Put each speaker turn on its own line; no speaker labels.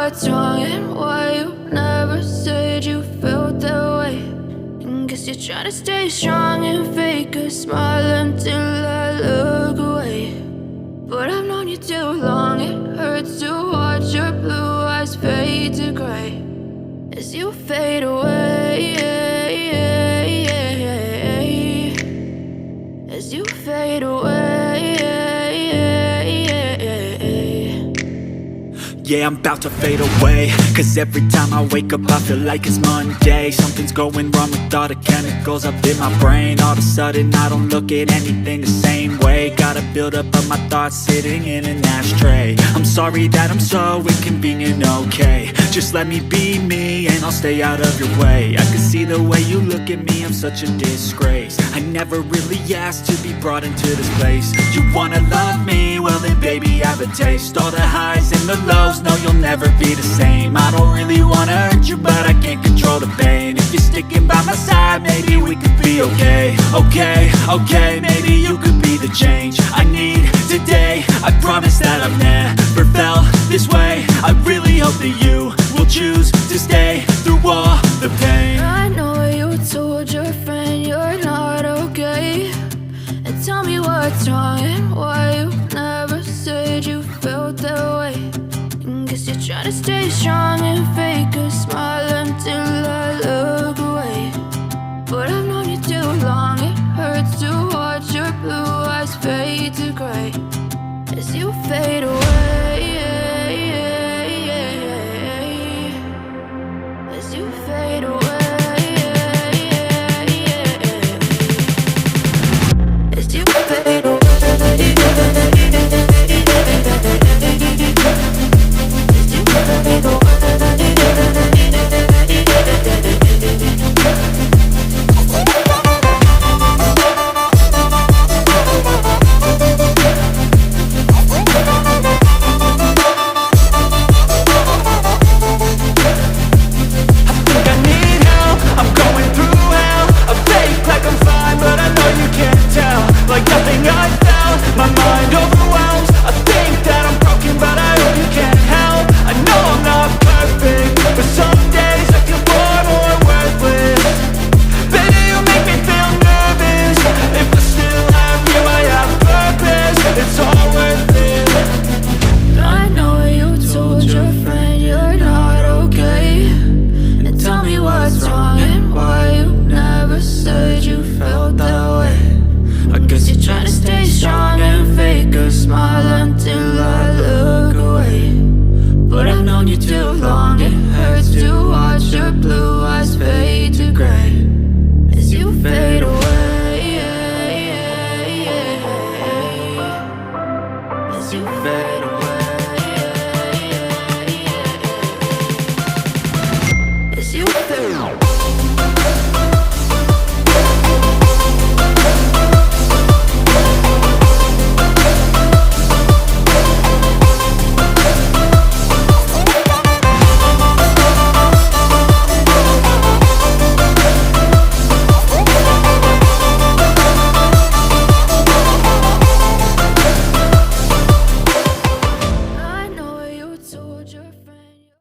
what's wrong and why you never said you felt that way. And guess you're trying to stay strong and fake a smile until I look away. But I've known you too long, it hurts to watch your blue eyes fade to gray as you fade away, as you fade away.
Yeah, I'm about to fade away, cause every time I wake up I feel like it's Monday. Something's going wrong with all the chemicals up in my brain. All of a sudden I don't look at anything the same way. Gotta build up of my thoughts sitting in an ashtray. I'm sorry that I'm so inconvenient, okay. Just let me be me and I'll stay out of your way. I can see the way you look at me, I'm such a disgrace. I never really asked to be brought into this place. You wanna love me? Well then baby, have a taste. All the highs and the lows, no, you'll never be the same. I don't really wanna hurt you, but I can't control the pain. If you're sticking by my side, maybe we could be okay. Okay, maybe you could be the change I need today. I promise that I've never felt this way. I really hope that you will choose to stay through all the pain.
I know you told your friend you're not okay, and tell me what's wrong and why you never said you felt that way. Guess you're trying to stay strong and fake a smile until I look away. But I've known you too long, it hurts to watch your blue eyes fade to gray as you fade away, as you fade away, as you fade away. You fade away, as you fade away.